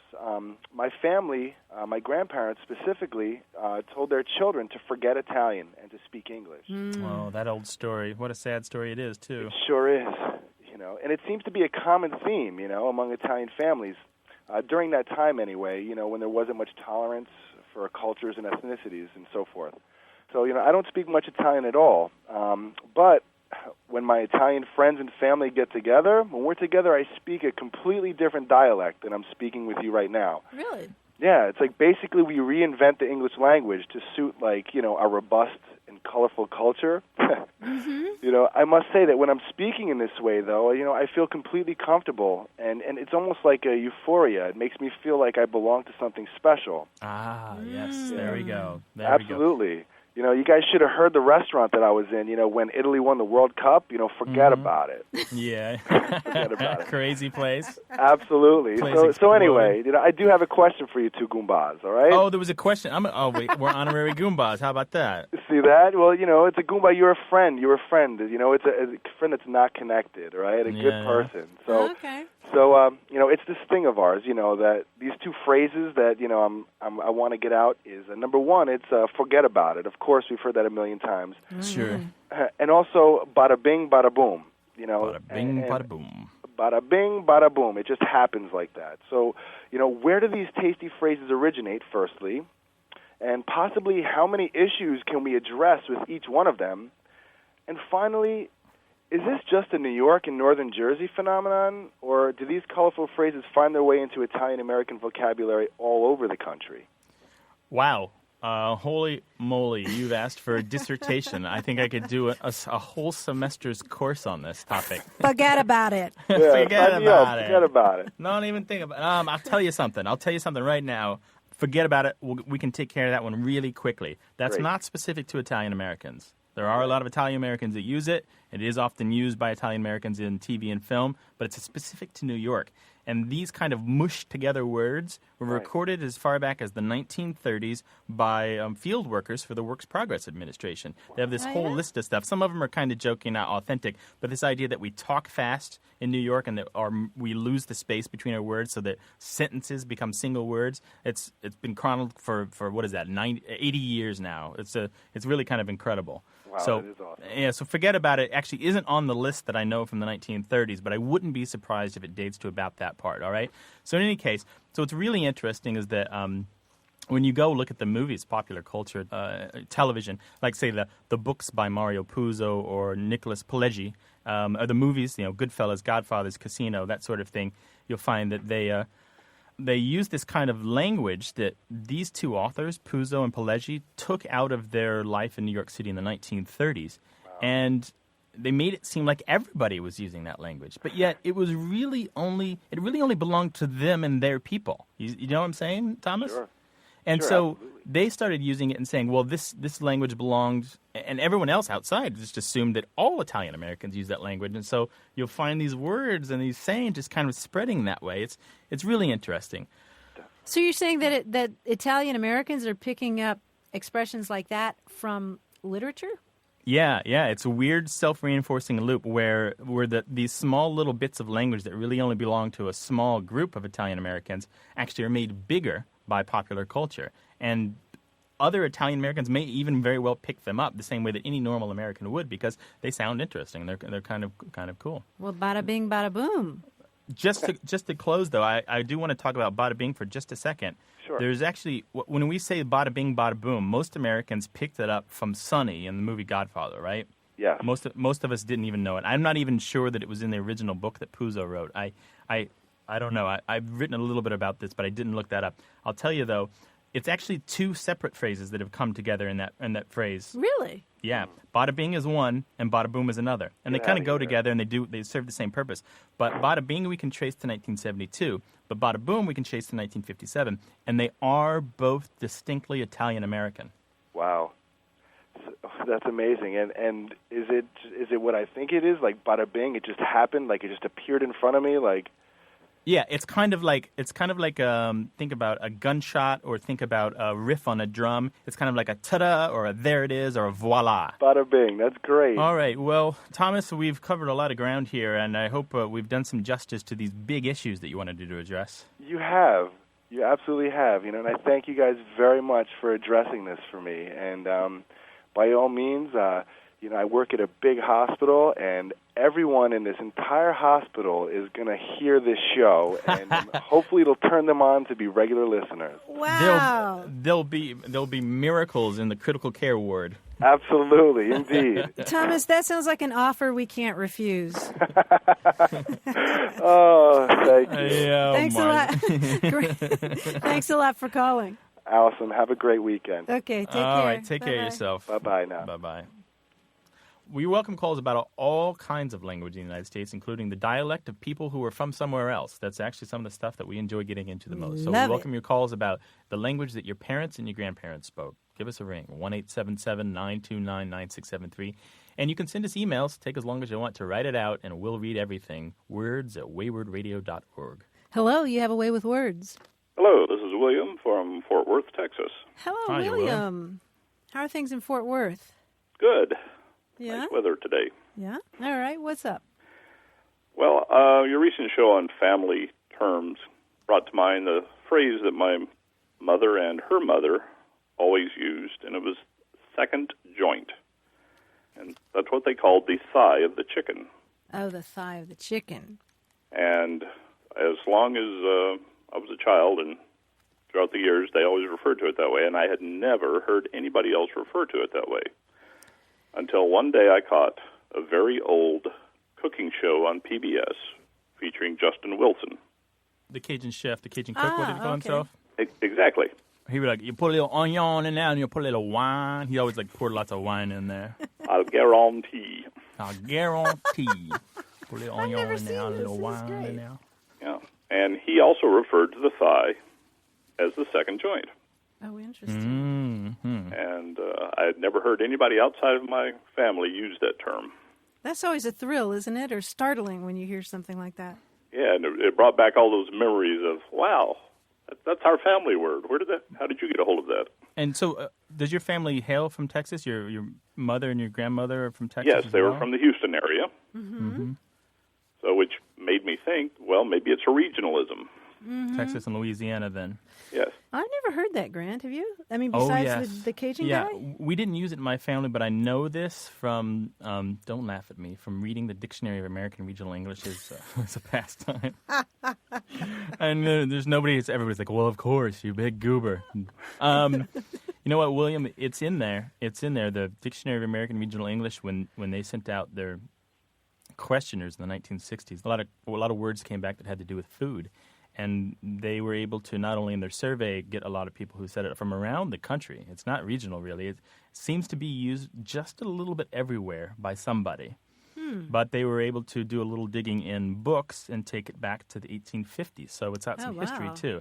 my family, my grandparents specifically, told their children to forget Italian and to speak English. Oh, that old story. What a sad story it is, too. It sure is, and it seems to be a common theme, among Italian families, during that time anyway, when there wasn't much tolerance for cultures and ethnicities and so forth. So, I don't speak much Italian at all, but when my Italian friends and family get together, when we're together, I speak a completely different dialect than I'm speaking with you right now. Really? Yeah, it's like basically we reinvent the English language to suit, a robust and colorful culture. I must say that when I'm speaking in this way, though, I feel completely comfortable, and it's almost like a euphoria. It makes me feel like I belong to something special. Ah, yes, there we go. Absolutely. You guys should have heard the restaurant that I was in, when Italy won the World Cup, forget about it. Yeah. Forget about it. Crazy place. Absolutely. So anyway, I do have a question for you two Goombas, all right? Oh, there was a question. Wait, we're honorary Goombas. How about that? See that? Well, it's a Goomba. You're a friend. It's a friend that's not connected, right? A good person. So, okay. So, it's this thing of ours, that these two phrases that, I want to get out is, number one, it's forget about it. Of course, we've heard that a million times. Sure. And also, bada bing, bada boom. Bada bing, bada boom. Bada bing, bada boom. It just happens like that. So, where do these tasty phrases originate, firstly? And possibly how many issues can we address with each one of them? And finally, is this just a New York and Northern Jersey phenomenon, or do these colorful phrases find their way into Italian-American vocabulary all over the country? Wow. Holy moly, you've asked for a dissertation. I think I could do a whole semester's course on this topic. Forget about it. Yeah, Forget about it. Don't even think about it. I'll tell you something. Right now. Forget about it. We can take care of that one really quickly. That's Great. not specific to Italian Americans. There are a lot of Italian Americans that use it. It is often used by Italian Americans in TV and film, but it's specific to New York. And these kind of mushed together words were recorded as far back as the 1930s by field workers for the Works Progress Administration. They have this whole list of stuff. Some of them are kind of joking, not authentic, but this idea that we talk fast in New York and that we lose the space between our words so that sentences become single words. It's been chronicled for what is that, 80 years now. It's really kind of incredible. Wow, So, that is awesome. yeah, so forget about it. Actually isn't on the list that I know from the 1930s, but I wouldn't be surprised if it dates to about that part, all right? So in any case, so what's really interesting is that when you go look at the movies, popular culture, television, like, say, the books by Mario Puzo or Nicholas Pileggi, or the movies, Goodfellas, Godfathers, Casino, that sort of thing, you'll find that they use this kind of language that these two authors, Puzo and Pileggi, took out of their life in New York City in the 1930s. Wow. And they made it seem like everybody was using that language. But yet it really only belonged to them and their people. You know what I'm saying, Thomas? Sure. And Sure, so absolutely. they started using it and saying, well, this language belonged, and everyone else outside just assumed that all Italian Americans use that language. And so you'll find these words and these sayings just kind of spreading that way. It's really interesting. So you're saying that Italian Americans are picking up expressions like that from literature? Yeah. It's a weird self-reinforcing loop where these small little bits of language that really only belong to a small group of Italian Americans actually are made bigger by popular culture. And other Italian Americans may even very well pick them up the same way that any normal American would because they sound interesting. They're kind of cool. Well, bada bing, bada boom. Just to close, though, I do want to talk about bada bing for just a second. Sure. There's actually, when we say bada bing, bada boom, most Americans picked it up from Sonny in the movie Godfather, right? Yeah. Most of us didn't even know it. I'm not even sure that it was in the original book that Puzo wrote. I don't know. I've written a little bit about this, but I didn't look that up. I'll tell you, though, it's actually two separate phrases that have come together in that phrase. Really? Yeah. Bada bing is one, and bada boom is another. And they kind of go together, and they serve the same purpose. But bada bing we can trace to 1972, but bada boom we can trace to 1957, and they are both distinctly Italian-American. Wow. That's amazing. And is it what I think it is? Like bada bing, it just happened, like it just appeared in front of me, like. Yeah, it's kind of like think about a gunshot or think about a riff on a drum. It's kind of like a ta-da or a there it is or a voila. Bada bing, that's great. All right, well, Thomas, we've covered a lot of ground here, and I hope we've done some justice to these big issues that you wanted to address. You have. You absolutely have. And I thank you guys very much for addressing this for me. And by all means, I work at a big hospital, and everyone in this entire hospital is going to hear this show, and hopefully it'll turn them on to be regular listeners. Wow. There'll be miracles in the critical care ward. Absolutely, indeed. Thomas, that sounds like an offer we can't refuse. Oh, thank you. Yeah, Thanks a lot. Thanks a lot for calling. Awesome. Have a great weekend. Okay, take care. All right, take care of Bye-bye. yourself. Bye-bye now. Bye-bye. We welcome calls about all kinds of language in the United States, including the dialect of people who are from somewhere else. That's actually some of the stuff that we enjoy getting into the most. So we welcome your calls about the language that your parents and your grandparents spoke. Give us a ring, 1-877-929-9673. And you can send us emails. Take as long as you want to write it out, and we'll read everything. words@waywardradio.org. Hello, you have a way with words. Hello, this is William from Fort Worth, Texas. Hello, Hi, William. How are things in Fort Worth? Good. Yeah? Nice weather today. Yeah? All right, what's up? Well, your recent show on family terms brought to mind the phrase that my mother and her mother always used, and it was second joint. And that's what they called the thigh of the chicken. Oh, the thigh of the chicken. And as long as I was a child and throughout the years, they always referred to it that way, and I had never heard anybody else refer to it that way. Until one day I caught a very old cooking show on PBS featuring Justin Wilson. The Cajun chef, the Cajun cook, what did he call himself? Exactly. He would you put a little onion in there and you put a little wine. He always poured lots of wine in there. I'll guarantee. I'll guarantee. Put a little onion in there, a little This is wine great. in there. Yeah. And he also referred to the thigh as the second joint. Oh, interesting. Mm-hmm. And I had never heard anybody outside of my family use that term. That's always a thrill, isn't it? Or startling when you hear something like that. Yeah, and it brought back all those memories of, wow, that's our family word. How did you get a hold of that? And so does your family hail from Texas? Your mother and your grandmother are from Texas? Yes, they were from the Houston area. Mm-hmm. So which made me think, well, maybe it's a regionalism. Mm-hmm. Texas and Louisiana then. Yes. I've never heard that, Grant. Have you? I mean, besides the Cajun guy? We didn't use it in my family, but I know this from, don't laugh at me, from reading the Dictionary of American Regional English is a pastime. And there's nobody, everybody's like, well, of course, you big goober. You know what, William? It's in there. It's in there. The Dictionary of American Regional English, when they sent out their questionnaires in the 1960s, a lot of words came back that had to do with food. And they were able to not only in their survey get a lot of people who said it from around the country. It's not regional, really. It seems to be used just a little bit everywhere by somebody. But they were able to do a little digging in books and take it back to the 1850s. So it's got some history, too.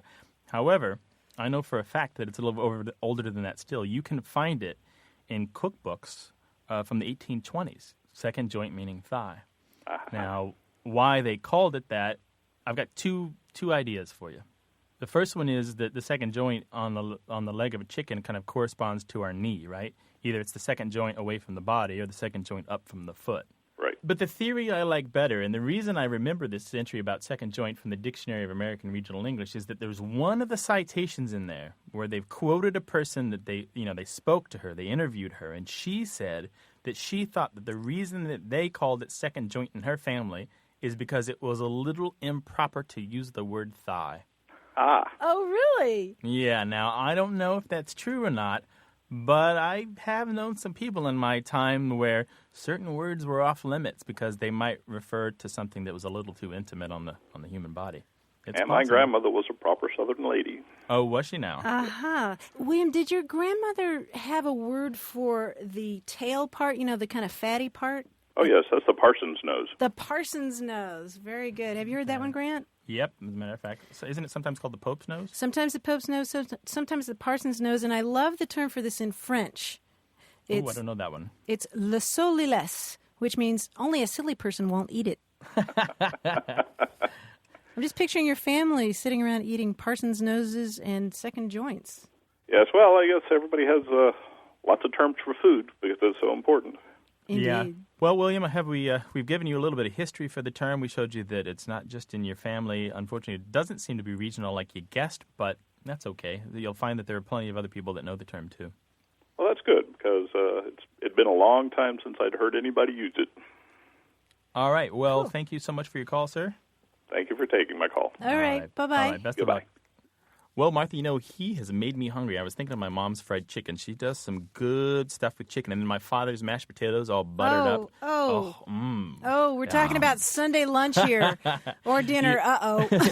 However, I know for a fact that it's a little older than that still. You can find it in cookbooks from the 1820s, second joint meaning thigh. Now, why they called it that, I've got two ideas for you. The first one is that the second joint on the leg of a chicken kind of corresponds to our knee, right? Either it's the second joint away from the body or the second joint up from the foot. Right. But the theory I like better, and the reason I remember this entry about second joint from the Dictionary of American Regional English is that there's one of the citations in there where they've quoted a person that they spoke to her, they interviewed her, and she said that she thought that the reason that they called it second joint in her family is because it was a little improper to use the word thigh. Oh, really? Yeah, now, I don't know if that's true or not, but I have known some people in my time where certain words were off limits because they might refer to something that was a little too intimate on the human body. And my grandmother was a proper Southern lady. Oh, was she now? Uh-huh. William, did your grandmother have a word for the tail part, the kind of fatty part? Oh, yes, that's the parson's nose. The parson's nose. Very good. Have you heard that one, Grant? Yep, as a matter of fact. So isn't it sometimes called the Pope's nose? Sometimes the Pope's nose, sometimes the parson's nose, and I love the term for this in French. Oh, I don't know that one. It's le solilès, which means only a silly person won't eat it. I'm just picturing your family sitting around eating parson's noses and second joints. Yes, well, I guess everybody has lots of terms for food because it's so important. Indeed. Yeah. Well, William, we've given you a little bit of history for the term. We showed you that it's not just in your family. Unfortunately, it doesn't seem to be regional like you guessed, but that's okay. You'll find that there are plenty of other people that know the term, too. Well, that's good because it'd been a long time since I'd heard anybody use it. All right. Well, Thank you so much for your call, sir. Thank you for taking my call. All right. Bye-bye. All right. Best of luck. Well, Martha, he has made me hungry. I was thinking of my mom's fried chicken. She does some good stuff with chicken. And then my father's mashed potatoes all buttered up. We're talking about Sunday lunch here or dinner.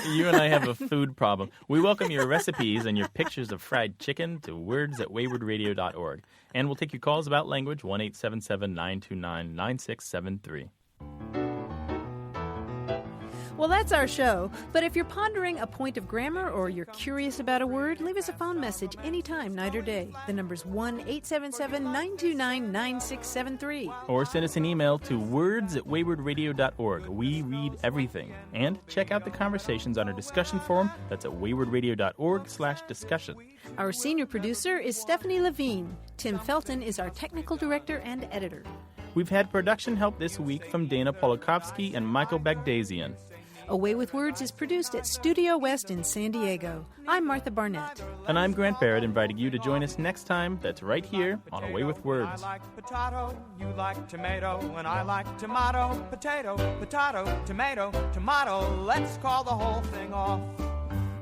You and I have a food problem. We welcome your recipes and your pictures of fried chicken to words@waywardradio.org. And we'll take your calls about language, 1-877-929-9673. Well, that's our show. But if you're pondering a point of grammar or you're curious about a word, leave us a phone message anytime, night or day. The number's 1-877-929-9673. Or send us an email to words@waywardradio.org. We read everything. And check out the conversations on our discussion forum. That's at waywardradio.org/discussion. Our senior producer is Stephanie Levine. Tim Felton is our technical director and editor. We've had production help this week from Dana Polikovsky and Michael Bagdasian. Away with Words is produced at Studio West in San Diego. I'm Martha Barnett. And I'm Grant Barrett, inviting you to join us next time. That's right here on Away with Words. I like potato, you like tomato, and I like tomato, potato, potato, tomato, tomato. Let's call the whole thing off.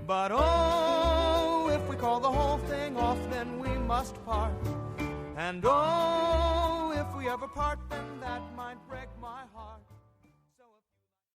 But oh, if we call the whole thing off, then we must part. And oh, if we ever part, then that might break my heart.